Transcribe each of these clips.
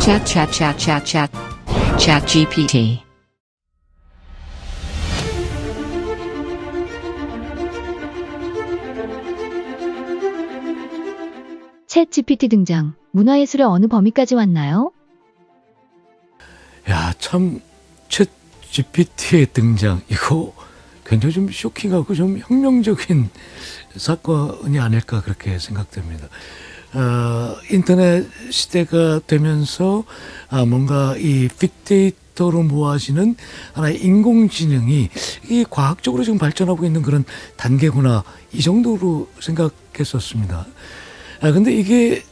Chat GPT. 챗 GPT 등장. 문화예술의 어느 범위까지 왔나요? 야, 참, 챗 GPT의 등장, 이거 굉장히 좀 쇼킹하고 좀 혁명적인 사건이 아닐까 그렇게 생각됩니다. 인터넷 시대가 되면서 뭔가 이 빅데이터로 모아지는 하나의 인공지능이 이 과학적으로 지금 발전하고 있는 그런 단계구나, 이 정도로 생각했었습니다. 근데 이게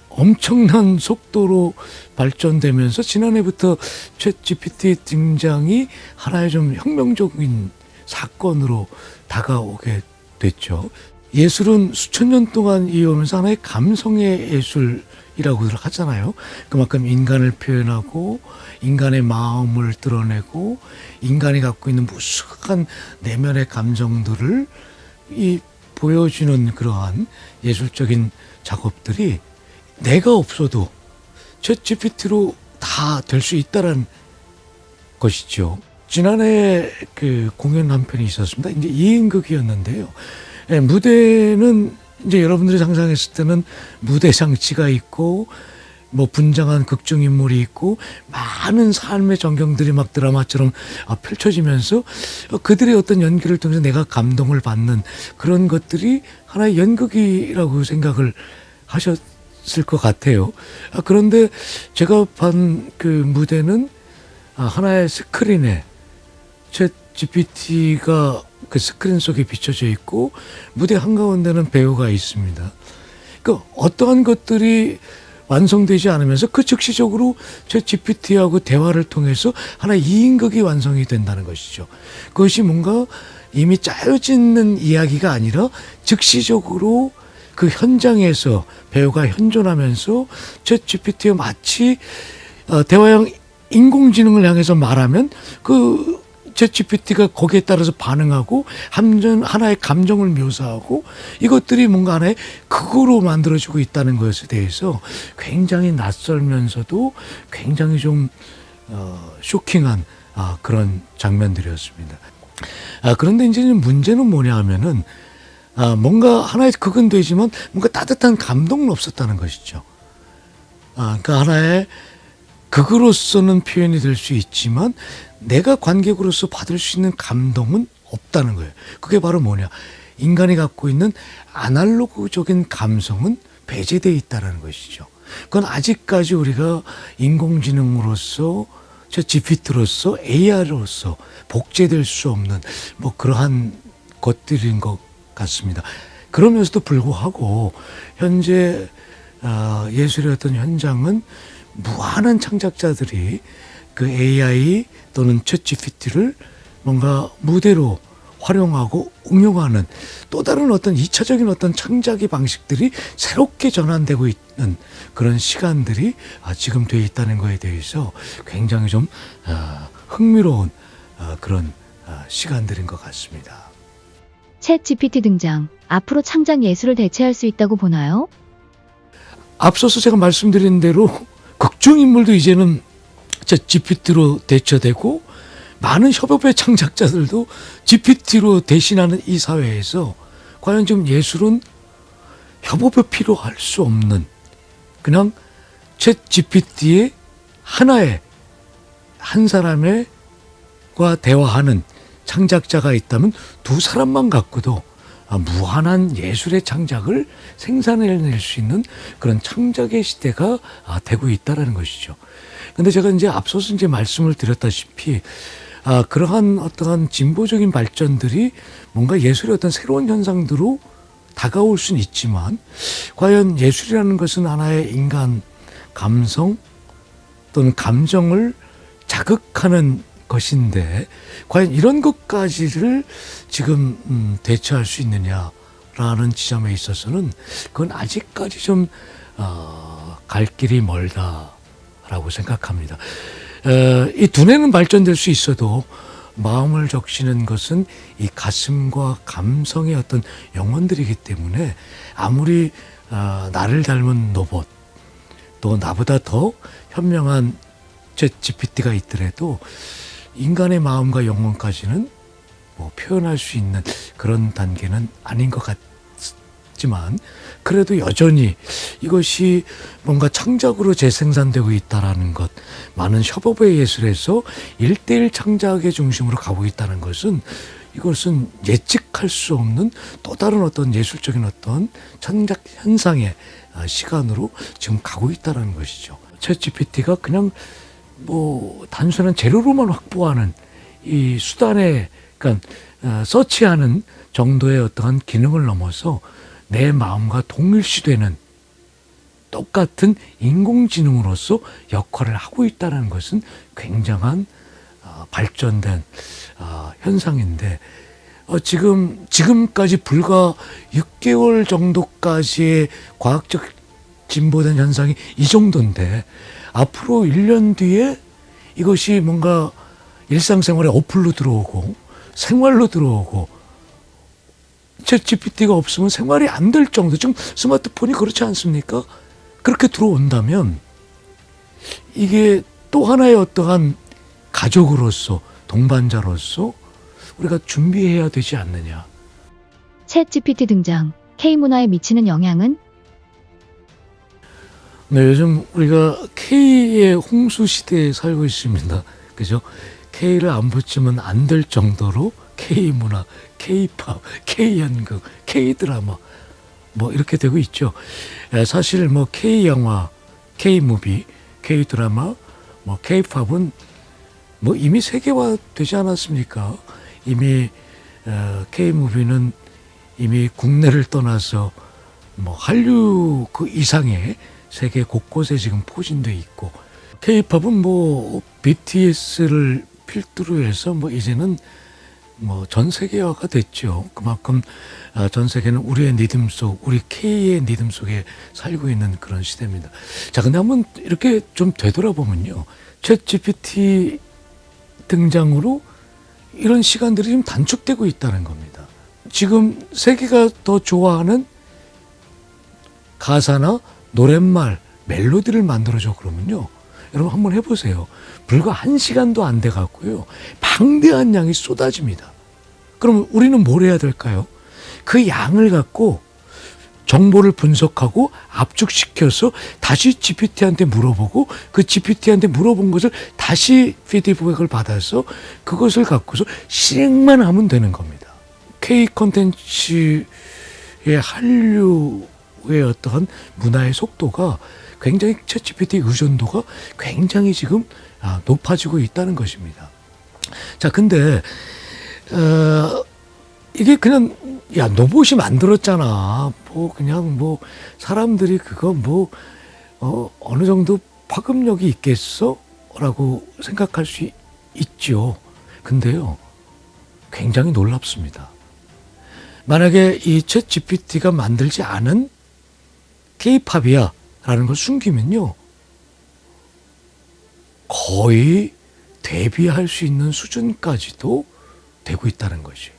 엄청난 속도로 발전되면서 지난해부터 챗 GPT 등장이 하나의 좀 혁명적인 사건으로 다가오게 됐죠. 예술은 수천 년 동안 이어오면서 하나의 감성의 예술이라고 하잖아요. 그만큼 인간을 표현하고 인간의 마음을 드러내고 인간이 갖고 있는 무수한 내면의 감정들을 보여주는 그러한 예술적인 작업들이 내가 없어도 챗 GPT로 다 될 수 있다는 것이죠. 지난해 그 공연 한 편이 있었습니다. 이제 2인극이었는데요. 무대는 이제 여러분들이 상상했을 때는 무대 장치가 있고 뭐 분장한 극중 인물이 있고 많은 삶의 전경들이 막 드라마처럼 펼쳐지면서 그들의 어떤 연기를 통해서 내가 감동을 받는 그런 것들이 하나의 연극이라고 생각을 하셨을 것 같아요. 그런데 제가 본 그 무대는 하나의 스크린에 챗 GPT가 그 스크린 속에 비춰져 있고 무대 한가운데는 배우가 있습니다. 그러니까 어떠한 것들이 완성되지 않으면서 그 즉시적으로 챗 GPT하고 대화를 통해서 하나의 2인극이 완성이 된다는 것이죠. 그것이 뭔가 이미 짜여지는 이야기가 아니라 즉시적으로 그 현장에서 배우가 현존하면서 챗 GPT가 마치 대화형 인공지능을 향해서 말하면 그 챗 GPT가 거기에 따라서 반응하고 하나의 감정을 묘사하고 이것들이 뭔가 하나의 극으로 만들어지고 있다는 것에 대해서 굉장히 낯설면서도 굉장히 좀 쇼킹한 그런 장면들이었습니다. 그런데 이제 문제는 뭐냐 하면은 뭔가 하나의 극은 되지만 뭔가 따뜻한 감동은 없었다는 것이죠. 그러니까 하나의 극으로서는 표현이 될 수 있지만 내가 관객으로서 받을 수 있는 감동은 없다는 거예요. 그게 바로 뭐냐? 인간이 갖고 있는 아날로그적인 감성은 배제되어 있다는 것이죠. 그건 아직까지 우리가 인공지능으로서 저 GPT로서 AI로서 복제될 수 없는 뭐 그러한 것들인 것 같습니다. 그러면서도 불구하고 현재 예술의 어떤 현장은 무한한 창작자들이 그 AI 또는 챗 GPT를 뭔가 무대로 활용하고 응용하는 또 다른 어떤 2차적인 어떤 창작의 방식들이 새롭게 전환되고 있는 그런 시간들이 지금 되어 있다는 것에 대해서 굉장히 좀 흥미로운 그런 시간들인 것 같습니다. 챗 GPT 등장. 앞으로 창작 예술을 대체할 수 있다고 보나요? 앞서서 제가 말씀드린 대로 극중 인물도 이제는 GPT로 대처되고 많은 협업의 창작자들도 GPT로 대신하는 이 사회에서 과연 지금 예술은 협업이 필요할 수 없는 그냥 챗 GPT의 한 사람과 대화하는 창작자가 있다면 두 사람만 갖고도 무한한 예술의 창작을 생산해낼 수 있는 그런 창작의 시대가 되고 있다는 것이죠. 근데 제가 이제 앞서서 이제 말씀을 드렸다시피 그러한 어떠한 진보적인 발전들이 뭔가 예술의 어떤 새로운 현상들로 다가올 수는 있지만 과연 예술이라는 것은 하나의 인간 감성 또는 감정을 자극하는 것인데 과연 이런 것까지를 지금 대처할 수 있느냐라는 지점에 있어서는 그건 아직까지 좀 갈 길이 멀다라고 생각합니다. 이 두뇌는 발전될 수 있어도 마음을 적시는 것은 이 가슴과 감성의 어떤 영혼들이기 때문에 아무리 나를 닮은 로봇 또 나보다 더 현명한 챗 GPT가 있더라도 인간의 마음과 영혼까지는 뭐 표현할 수 있는 그런 단계는 아닌 것 같지만 그래도 여전히 이것이 뭔가 창작으로 재생산되고 있다라는 것, 많은 협업의 예술에서 1대1 창작의 중심으로 가고 있다는 것은 이것은 예측할 수 없는 또 다른 어떤 예술적인 어떤 창작 현상의 시간으로 지금 가고 있다는 것이죠. 챗 GPT가 그냥 뭐 단순한 재료로만 확보하는 이 수단에, 그러니까 서치하는 정도의 어떠한 기능을 넘어서 내 마음과 동일시되는 똑같은 인공지능으로서 역할을 하고 있다는 것은 굉장한 발전된 현상인데 지금까지 불과 6개월 정도까지의 과학적 진보된 현상이 이 정도인데 앞으로 1년 뒤에 이것이 뭔가 일상생활에 어플로 들어오고 생활로 들어오고 챗 GPT가 없으면 생활이 안 될 정도, 지금 스마트폰이 그렇지 않습니까? 그렇게 들어온다면 이게 또 하나의 어떠한 가족으로서 동반자로서 우리가 준비해야 되지 않느냐. 챗 GPT 등장, K문화에 미치는 영향은? 네, 요즘 우리가 K의 홍수 시대에 살고 있습니다. 그죠? K를 안 붙이면 안 될 정도로 K문화, K팝, K연극, K드라마 뭐 이렇게 되고 있죠. 사실 뭐 K영화, K무비, K드라마, 뭐 K팝은 뭐 이미 세계화 되지 않았습니까? 이미 K무비는 이미 국내를 떠나서 뭐 한류 그 이상의 세계 곳곳에 지금 포진돼 있고, K-팝은 뭐 BTS를 필두로 해서 뭐 이제는 뭐 전 세계화가 됐죠. 그만큼 전 세계는 우리의 리듬 속, 우리 K의 리듬 속에 살고 있는 그런 시대입니다. 자, 근데 한번 이렇게 좀 되돌아보면요, 챗 GPT 등장으로 이런 시간들이 좀 단축되고 있다는 겁니다. 지금 세계가 더 좋아하는 가사나 노랫말, 멜로디를 만들어줘 그러면요, 여러분 한번 해보세요. 불과 1시간도 안 돼 갖고요, 방대한 양이 쏟아집니다. 그럼 우리는 뭘 해야 될까요? 그 양을 갖고 정보를 분석하고 압축시켜서 다시 GPT한테 물어보고 그 GPT한테 물어본 것을 다시 피드백을 받아서 그것을 갖고서 실행만 하면 되는 겁니다. K 콘텐츠의 한류의 어떠한 문화의 속도가 굉장히 챗 GPT 의존도가 굉장히 지금 높아지고 있다는 것입니다. 자, 근데 이게 그냥 야, 로봇이 만들었잖아. 뭐 그냥 뭐 사람들이 그거 뭐 어느 정도 파급력이 있겠어? 라고 생각할 수 있죠. 근데요, 굉장히 놀랍습니다. 만약에 이 챗 GPT가 만들지 않은 K-팝이야 라는 걸 숨기면요, 거의 대비할 수 있는 수준까지도 되고 있다는 것이에요.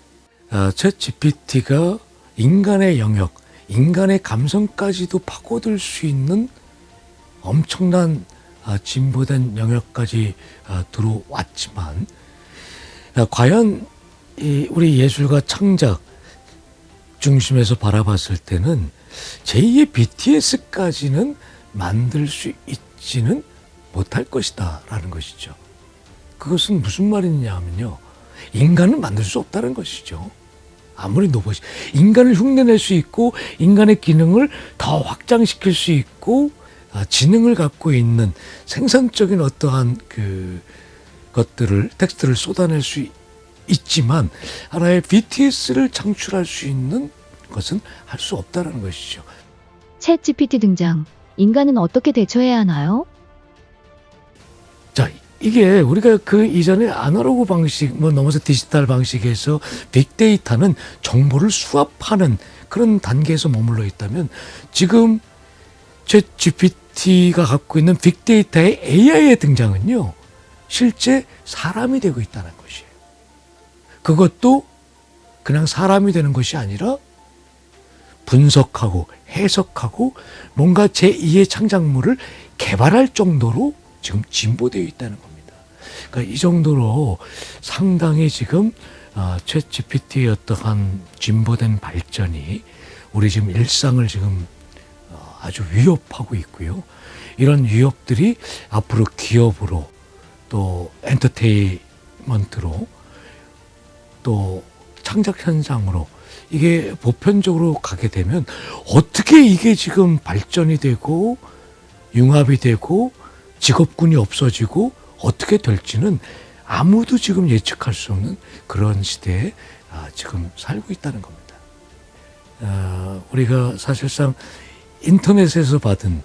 챗 GPT가 인간의 영역, 인간의 감성까지도 파고들 수 있는 엄청난 진보된 영역까지 들어왔지만, 과연 우리 예술가 창작 중심에서 바라봤을 때는 제2의 BTS까지는 만들 수 있지는 못할 것이다 라는 것이죠. 그것은 무슨 말이냐 하면요, 인간은 만들 수 없다는 것이죠. 아무리 로봇이 인간을 흉내낼 수 있고 인간의 기능을 더 확장시킬 수 있고 지능을 갖고 있는 생산적인 어떠한 그 것들을, 텍스트를 쏟아낼 수 있지만 하나의 BTS를 창출할 수 있는 것은 할 수 없다는 것이죠. 챗 GPT 등장, 인간은 어떻게 대처해야 하나요? 자, 이게 우리가 그 이전에 아날로그 방식, 뭐 넘어서 디지털 방식에서 빅데이터는 정보를 수합하는 그런 단계에서 머물러 있다면, 지금 챗 GPT가 갖고 있는 빅데이터의 AI의 등장은요, 실제 사람이 되고 있다는 것이에요. 그것도 그냥 사람이 되는 것이 아니라 분석하고 해석하고 뭔가 제2의 창작물을 개발할 정도로 지금 진보되어 있다는 겁니다. 그러니까 이 정도로 상당히 지금 챗 GPT의 어떠한 진보된 발전이 우리 지금 일상을 지금 아주 위협하고 있고요. 이런 위협들이 앞으로 기업으로 또 엔터테인먼트로 또 창작 현상으로 이게 보편적으로 가게 되면 어떻게 이게 지금 발전이 되고 융합이 되고 직업군이 없어지고 어떻게 될지는 아무도 지금 예측할 수 없는 그런 시대에 지금 살고 있다는 겁니다. 우리가 사실상 인터넷에서 받은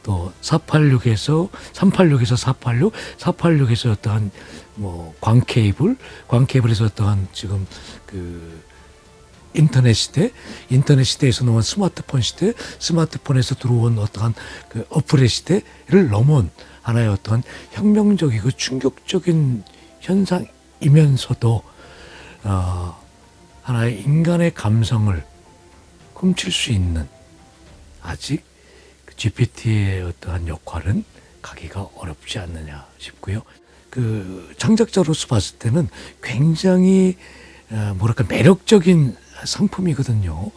또 386에서 486, 486에서 어떠한 뭐 광케이블에서 어떠한 지금 그 인터넷 시대에서 넘어온 스마트폰 시대, 스마트폰에서 들어온 어떠한 그 어플의 시대를 넘은 하나의 어떠한 혁명적이고 충격적인 현상이면서도 하나의 인간의 감성을 훔칠 수 있는 아직 GPT의 어떠한 역할은 가기가 어렵지 않느냐 싶고요. 그 창작자로서 봤을 때는 굉장히 뭐랄까 매력적인 상품이거든요.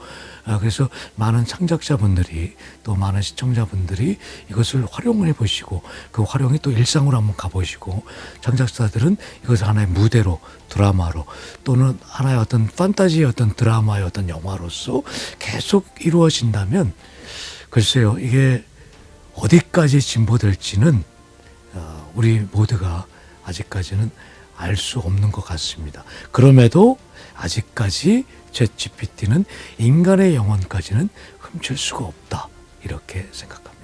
그래서 많은 창작자분들이 또 많은 시청자분들이 이것을 활용을 해보시고 그 활용이 또 일상으로 한번 가보시고 창작자들은 이것을 하나의 무대로 드라마로 또는 하나의 어떤 판타지의 어떤 드라마의 어떤 영화로서 계속 이루어진다면 글쎄요 이게 어디까지 진보될지는 우리 모두가 아직까지는 알 수 없는 것 같습니다. 그럼에도 아직까지 챗 GPT는 인간의 영혼까지는 훔칠 수가 없다 이렇게 생각합니다.